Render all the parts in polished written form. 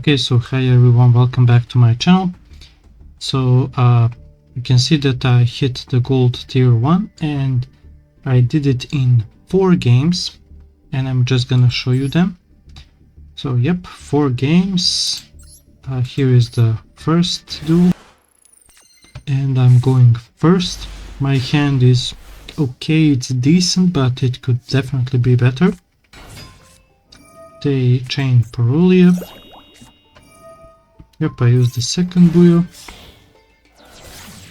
Okay, so hi everyone, welcome back to my channel. So you can see that I hit the gold tier 1 and I did it in 4 games, and I'm just gonna show you them. So yep, 4 games. Here is the first duel and I'm going first. My hand is okay, it's decent, but it could definitely be better. They chain Perulia. Yep, I use the second Buyo.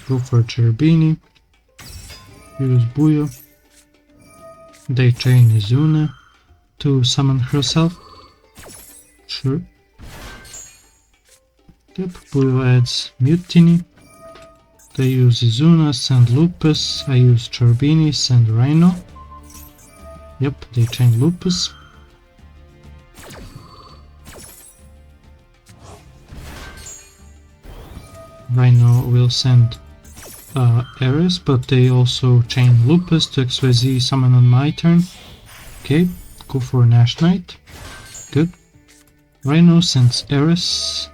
Go for Cherubini. Use Buyo. They chain Izuna to summon herself. Sure. Yep, Buyo adds Mutiny. They use Izuna, send Lupus. I use Cherubini, send Rhino. Yep, they chain Lupus. Rhino will send Ares, but they also chain Lupus to XYZ summon on my turn. Okay, go for Nash Knight. Good. Rhino sends Ares.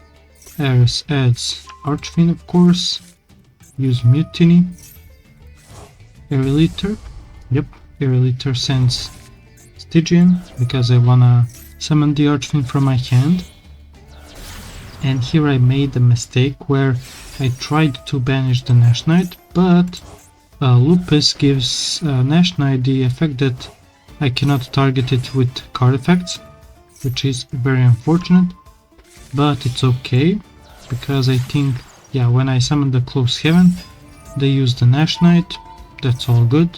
Ares adds Archfiend, of course. Use Mutiny. Aeroliter. Yep, Aeroliter sends Stygian because I wanna summon the Archfiend from my hand. And here I made a mistake where I tried to banish the Nash Knight, but Lupus gives Nash Knight the effect that I cannot target it with card effects, which is very unfortunate, but it's okay, because I think, yeah, when I summon the Close Heaven, they use the Nash Knight, that's all good,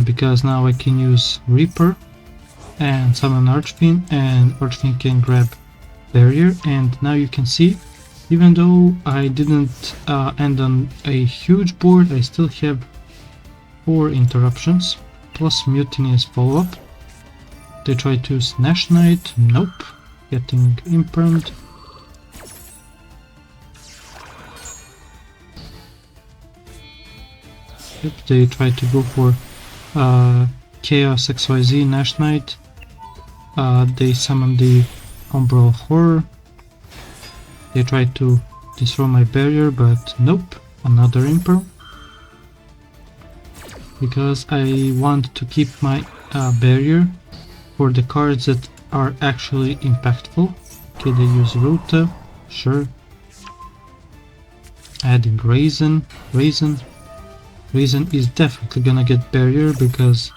because now I can use Reaper and summon Archfiend, and Archfiend can grab Barrier, and now you can see, even though I didn't end on a huge board, I still have 4 interruptions, plus Mutiny as follow-up. They try to use Nash Knight, nope, getting impermed. Yep, they try to go for Chaos XYZ Nash Knight. They summon the Umbral Horror. They try to destroy my barrier, but nope, another Imperm. Because I want to keep my barrier for the cards that are actually impactful. Okay, they use Ruta, sure. Adding Raisin. Raisin is definitely gonna get barrier because,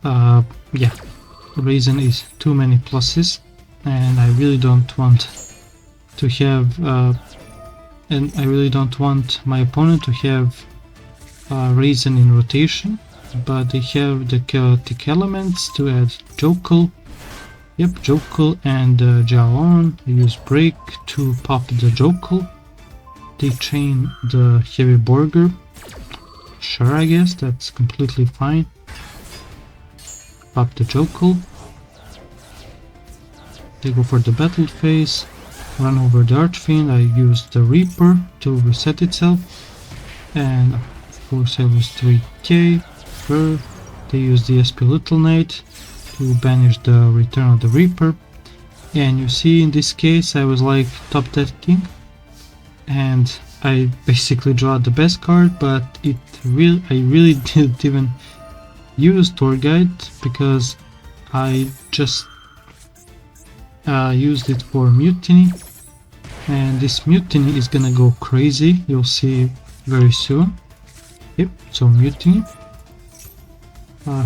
yeah, Raisin is too many pluses. And I really don't want to have, and I really don't want my opponent to have Raisin in rotation, but they have the chaotic elements to add Jokul. Yep, Jokul and Jaon. I use Break to pop the Jokul. They chain the Heavy Burger. Sure, I guess that's completely fine. Pop the Jokul. They go for the battle phase, run over the Archfiend. I use the Reaper to reset itself, and of course I lose 3k. Sure. They use the SP Little Knight to banish the Return of the Reaper, and you see in this case I was like top decking, and I basically draw the best card, but I really didn't even use Tour Guide because I just used it for Mutiny, and this Mutiny is gonna go crazy, you'll see very soon. Yep, so Mutiny,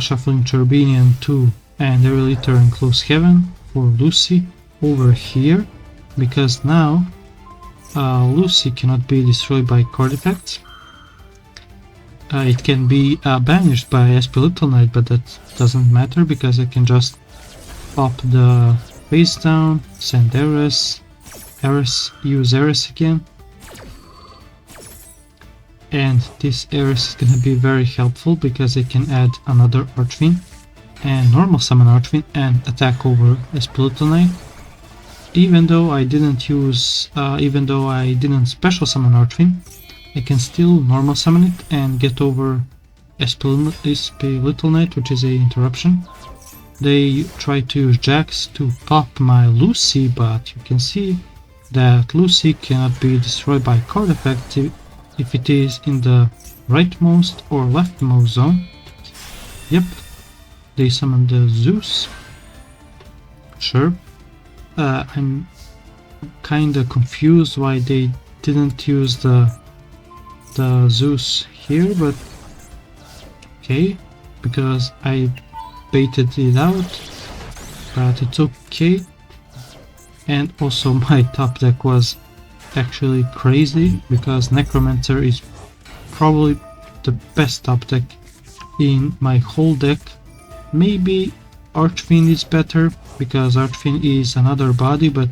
shuffling Cherubini and 2 and Aeroliter and Close Heaven for Lucy over here, because now Lucy cannot be destroyed by card effects. It can be banished by SP Little Knight, but that doesn't matter because I can just pop the face down, send Ares, use Ares again, and this Ares is gonna be very helpful because I can add another Archfiend and normal summon Archfiend and attack over SP Little Knight. Even though I didn't special summon Archfiend, I can still normal summon it and get over SP Little Knight, which is a interruption. they try to use Jax to pop my Lucy, but you can see that Lucy cannot be destroyed by card effect if it is in the rightmost or leftmost zone. Yep, they summoned the Zeus. Sure. I'm kinda confused why they didn't use the Zeus here, but okay, because I baited it out, but it's okay. And also my top deck was actually crazy, because Necromancer is probably the best top deck in my whole deck. Maybe Archfiend is better, because Archfiend is another body, but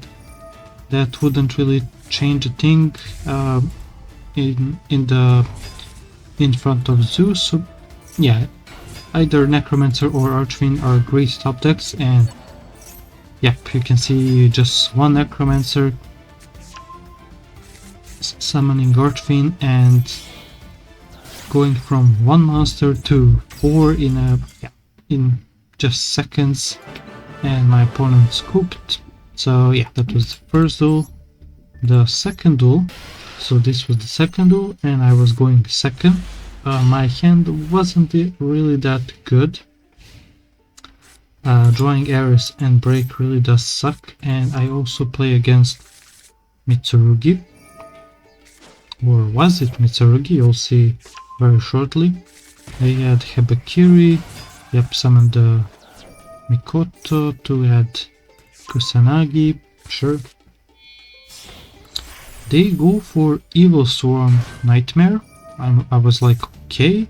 that wouldn't really change a thing in front of Zeus. So yeah, either Necromancer or Archfiend are great top decks, and yep, you can see just one Necromancer summoning Archfiend and going from one monster to 4 in just seconds, and my opponent scooped. So yeah, that was the first duel. The second duel, so this was the second duel, and I was going second. My hand wasn't really that good. Drawing Ares and Break really does suck, and I also play against Mitsurugi. Or was it Mitsurugi? You'll see very shortly. They had Hebakiri, yep, summoned the Mikoto to add Kusanagi, sure. They go for Evil Swarm Nightmare. I was like, okay.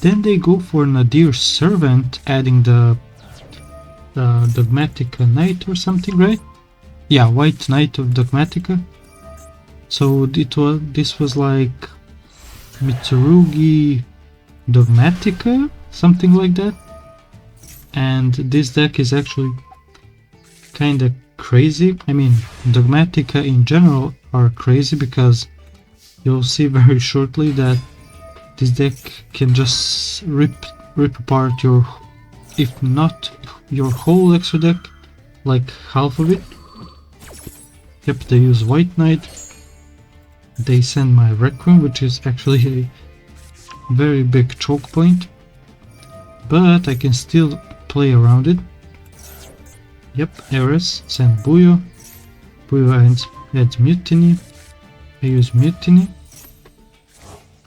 Then they go for Nadir Servant, adding the Dogmatica Knight or something, right? Yeah, White Knight of Dogmatica. So this was like Mitsurugi Dogmatica, something like that. And this deck is actually kinda crazy. I mean, Dogmatica in general are crazy, because you'll see very shortly that this deck can just rip apart your, if not your whole extra deck, like half of it. Yep, they use White Knight. They send my Requiem, which is actually a very big choke point, but I can still play around it. Yep, Ares, send Buyo. Buyo adds Mutiny. I use Mutiny.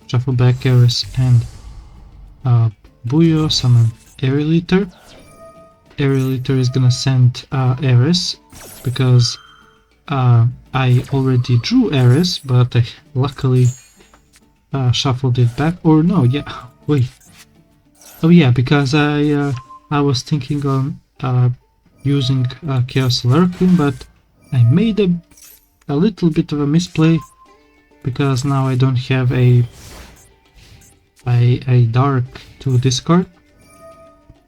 Shuffle back Ares and Buyo, summon Aerial Eater. Aerial Eater is gonna send Ares, because I already drew Ares, but I luckily shuffled it back. Or no, yeah, wait. Oh yeah, because I was thinking on using Chaos Lurking, but I made a little bit of a misplay, because now I don't have a dark to discard.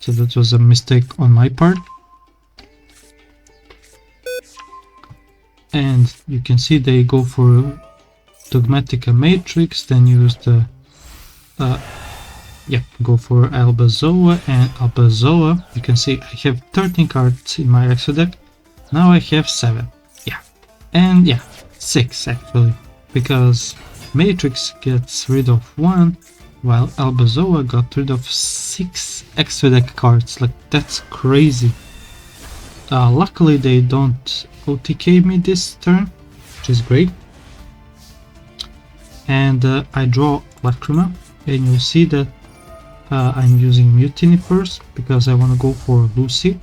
So that was a mistake on my part. And you can see they go for Dogmatica Matrix, then use the go for Albazoa and Albazoa. You can see I have 13 cards in my extra deck. Now I have 7. Yeah. And yeah, 6 actually, because Matrix gets rid of 1, while Albazoa got rid of 6 extra deck cards. Like, that's crazy. Luckily they don't OTK me this turn, which is great. And I draw Lacrima, and you'll see that I'm using Mutiny first, because I want to go for Lucy.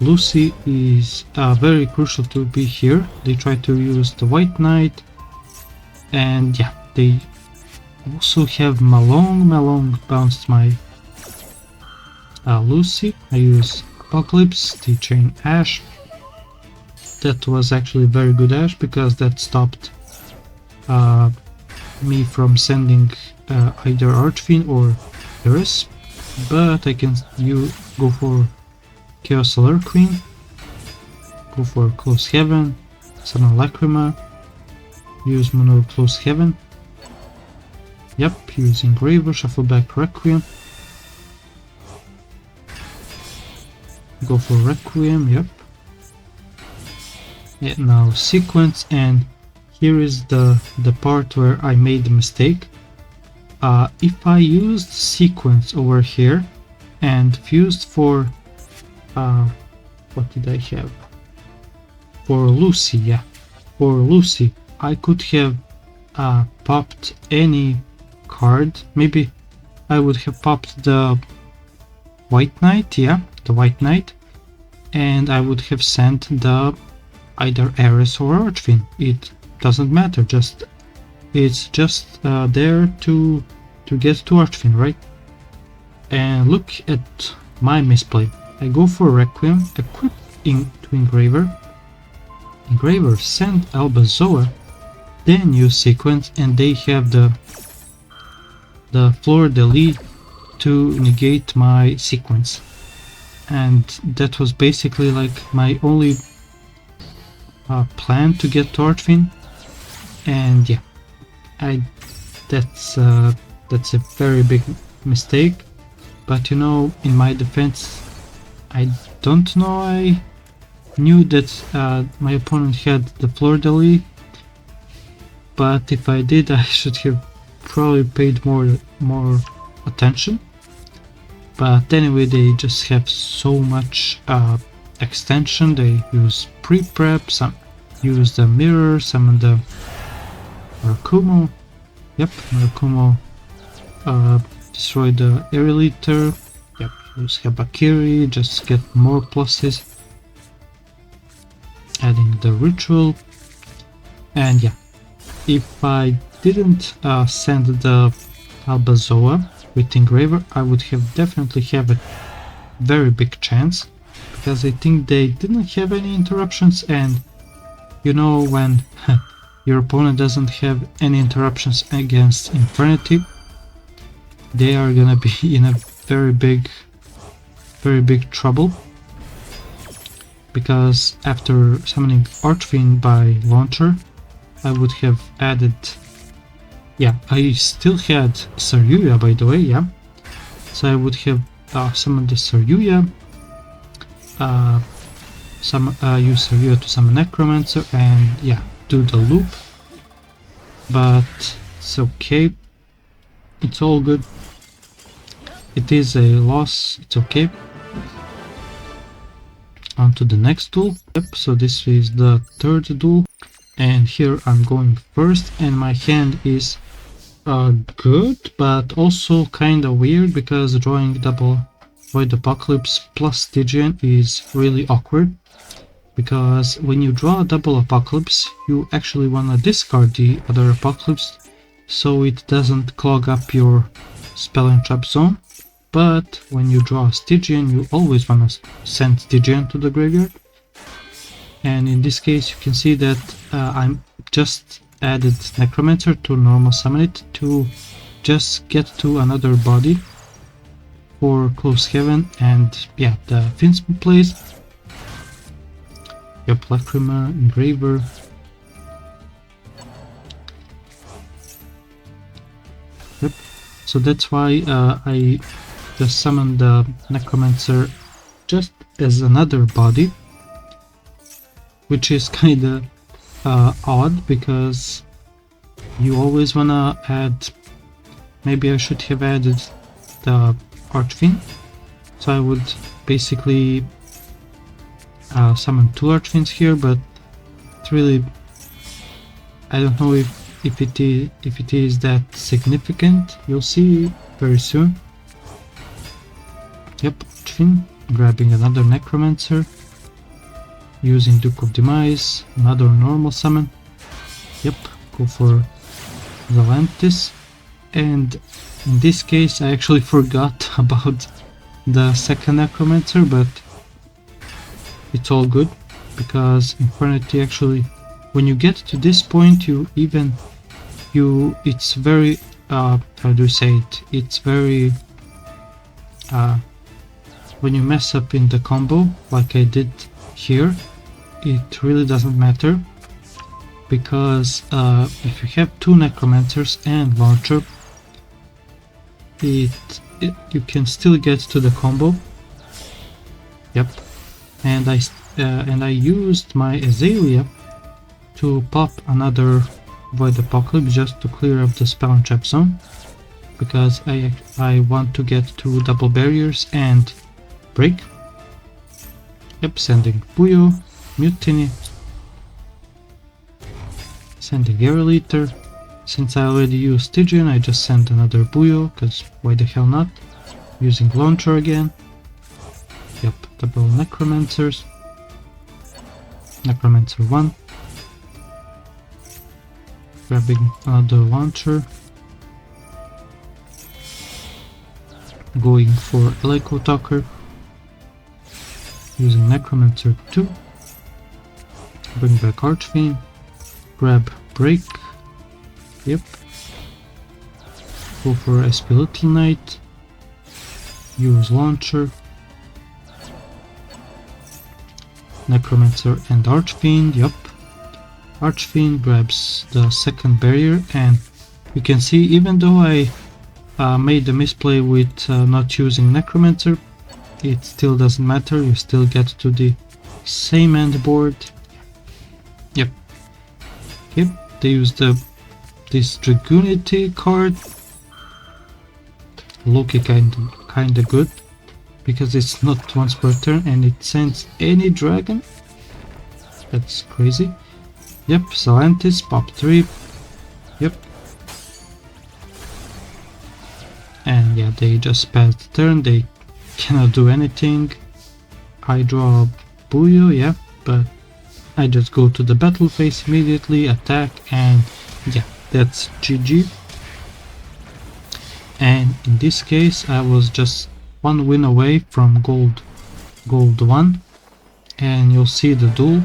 Lucy is very crucial to be here. They try to use the White Knight, and yeah, they also have Malong. Malong bounced my Lucy. I use Apocalypse, the Chain Ash. That was actually very good Ash, because that stopped me from sending either Archfiend or Ares. But I can go for Chaos Alert Queen, go for Close Heaven, summon Lacrima, use Mono Close Heaven. Yep, use Engraver, shuffle back Requiem. go for Requiem, yep. Yeah, now sequence, and here is the part where I made the mistake. If I used sequence over here and fused for what did I have? For Lucy, yeah. For Lucy, I could have popped any card. Maybe I would have popped the White Knight, yeah, the White Knight, and I would have sent the either Ares or Archfiend. It doesn't matter, it's just there to get to Archfiend, right? And look at my misplay. I go for Requiem, equip to Engraver. Engraver send Albazoa, then use sequence, and they have the Fleur de Lis to negate my sequence. And that was basically like my only plan to get to Archfiend. And yeah, that's a very big mistake. But you know, in my defense, I don't know, I knew that my opponent had the Fleur de Lis, but if I did, I should have probably paid more attention. But anyway, they just have so much extension. They use pre-prep, some use the mirror, summon the Murakumo. Yep, Murakumo destroy the Aeroliter. Yep, use Habakiri, just get more pluses. Adding the ritual. And yeah, if I didn't send the Albazoa with Engraver, I would have definitely have a very big chance, because I think they didn't have any interruptions, and you know, when your opponent doesn't have any interruptions against Infernity, they are gonna be in a very big trouble. Because after summoning Archfiend by launcher, I would have added, yeah, I still had Saryuya, by the way, yeah. So I would have summoned the Saryuya, use Saryuya to summon Necromancer, and yeah, do the loop. But it's okay, it's all good. It is a loss, it's okay. On to the next duel. Yep, so this is the third duel, and here I'm going first, and my hand is good, but also kind of weird, because drawing double Void Apocalypse plus Stygian is really awkward, because when you draw a double Apocalypse, you actually want to discard the other Apocalypse so it doesn't clog up your spell and trap zone. But when you draw a Stygian, you always want to send Stygian to the graveyard. And in this case, you can see that I'm just added Necromancer to normal summon it to just get to another body for Close Heaven, and yeah, the Finsman plays. Yep, Lacrima, Engraver. Yep, so that's why I just summoned the Necromancer just as another body, which is kinda odd, because you always wanna add, maybe I should have added the Archfiend, so I would basically summon two Archfiends here, but it's really, I don't know if it is that significant. You'll see very soon. Yep, Archfiend, grabbing another Necromancer, using Duke of Demise, another normal summon. Yep, go for Zalantis, and in this case I actually forgot about the second Necromancer, but it's all good, because Infernity actually, when you get to this point, it's very how do you say it? It's very when you mess up in the combo like I did here, it really doesn't matter, because if you have two Necromancers and Launcher, you can still get to the combo. Yep, and I used my Azalea to pop another Void Apocalypse just to clear up the spell and trap zone, because I want to get to double barriers and break. Yep, sending Puyo, Mutiny, sending Air Leader. Since I already used Stygian, I just sent another Buyo, because why the hell not? Using Launcher again. Yep, double Necromancers. Necromancer 1. Grabbing another Launcher. Going for Echo Talker. Using Necromancer 2. Bring back Archfiend. Grab Break. Yep. Go for SP Little Knight. Use Launcher. Necromancer and Archfiend, yep. Archfiend grabs the second barrier, and you can see, even though I made a misplay with not using Necromancer, it still doesn't matter, you still get to the same end board. Yep. Yep, they use this Dragoonity card. Loki kinda good, because it's not once per turn and it sends any dragon. That's crazy. Yep, Salantis, pop 3. Yep. And yeah, they just passed the turn, they cannot do anything. I draw Buyo, yeah, but I just go to the battle phase immediately, attack, and yeah, that's GG. And in this case I was just one win away from gold 1, and you'll see the duel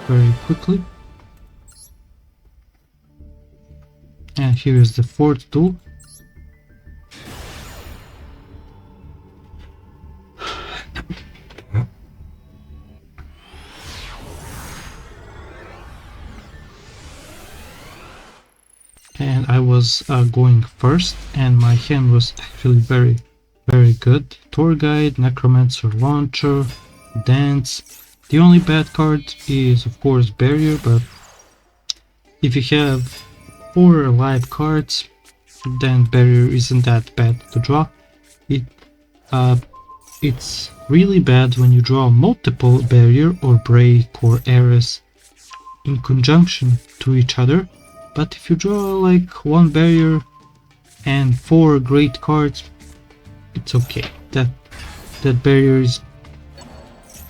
very quickly. And here is the fourth duel. And I was going first, and my hand was actually very good. Tour Guide, Necromancer, Launcher, Dance. The only bad card is of course Barrier, but if you have 4 live cards, then Barrier isn't that bad to draw. It's really bad when you draw multiple Barrier or Break or Ares in conjunction to each other. But if you draw like 1 barrier and 4 great cards, it's okay. That barrier is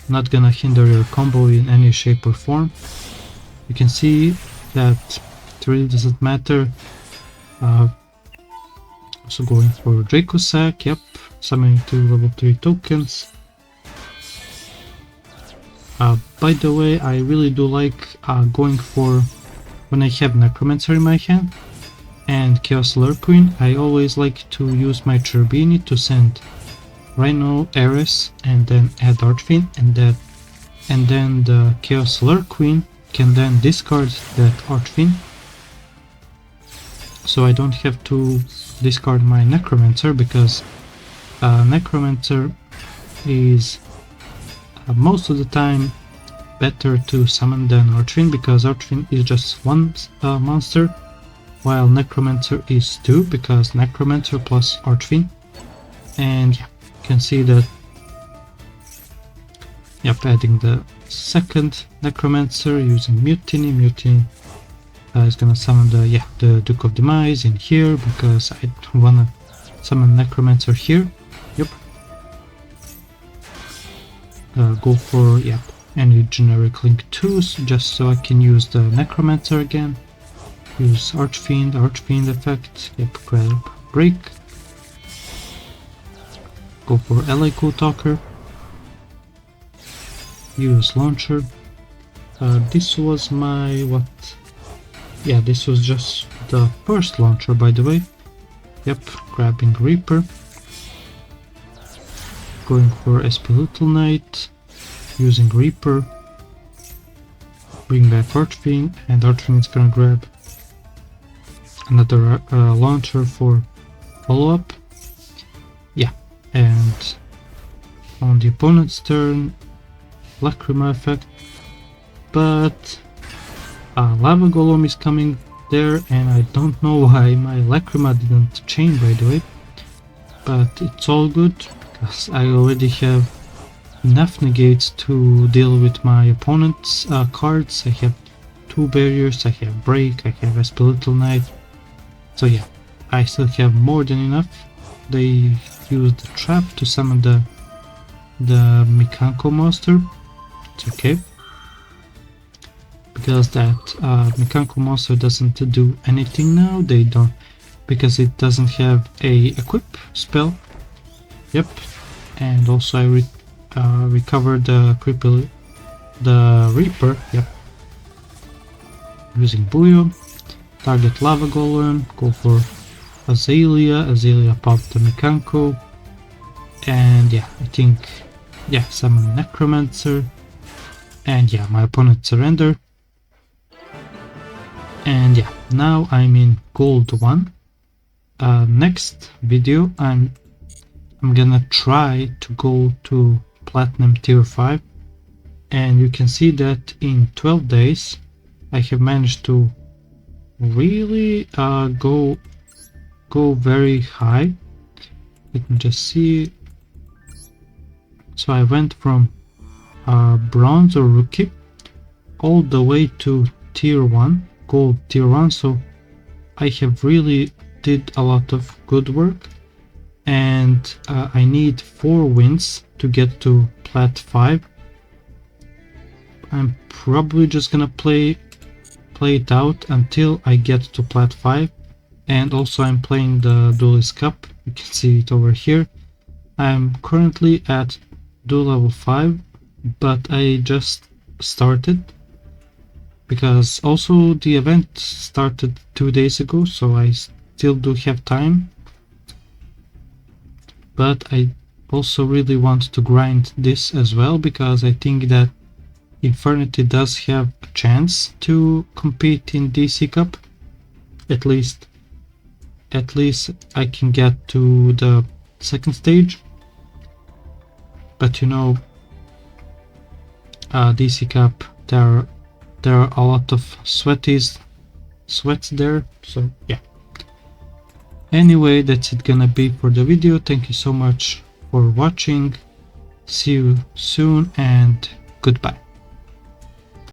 not gonna hinder your combo in any shape or form. You can see that it really doesn't matter. Also going for Draco Sack, yep, summoning 2 level 3 tokens. By the way, I really do like going for, when I have Necromancer in my hand and Chaos Lurqueen, I always like to use my Turbini to send Rhino, Ares, and then add Archfiend, and then the Chaos Lurqueen can then discard that Archfiend, so I don't have to discard my Necromancer, because Necromancer is most of the time better to summon than Archfiend, because Archfiend is just 1 monster, while Necromancer is 2, because Necromancer plus Archfiend. And yeah, you can see that, yep, adding the second Necromancer using Mutiny. Mutiny is gonna summon the Duke of Demise in here, because I wanna summon Necromancer here. Yep. Go for, yep, any generic link 2s, just so I can use the Necromancer again. Use Archfiend effect, yep, grab Break. Go for Echo Talker. Use Launcher. This was my, yeah, this was just the first launcher, by the way. Yep, grabbing Reaper. Going for SP Little Knight. Using Reaper, bring back Archfiend, and Archfiend is gonna grab another launcher for follow-up. Yeah, and on the opponent's turn, Lacrima effect, but Lava Golem is coming there, and I don't know why my Lacrima didn't chain by the way, but it's all good because I already have enough negates to deal with my opponent's cards. I have 2 barriers, I have Break, I have a Skeletal Knight, so yeah, I still have more than enough. They used the trap to summon the Mikanko monster. It's okay, because that Mikanko monster doesn't do anything now. They don't, because it doesn't have a equip spell. Yep, and also I recovered the Reaper. Yep, using Buyo. Target Lava Golem, go for Azalea. Azalea popped the Mikanko, and yeah, I think, yeah, summon Necromancer, and yeah, my opponent surrender. And yeah, now I'm in Gold 1. Next video I'm gonna try to go to Platinum Tier 5, and you can see that in 12 days I have managed to really go very high. Let me just see. So I went from bronze or rookie all the way to tier 1, gold tier 1, so I have really did a lot of good work, and I need 4 wins to get to plat 5. I'm probably just gonna play it out until I get to plat 5, and also I'm playing the Duelist Cup. You can see it over here. I'm currently at Duel level 5, but I just started because also the event started 2 days ago, so I still do have time, but I also really want to grind this as well, because I think that Infernity does have a chance to compete in DC Cup. At least I can get to the second stage, but you know, DC Cup, there are a lot of sweats there, so yeah. Anyway, that's it gonna be for the video. Thank you so much for watching. See you soon and goodbye.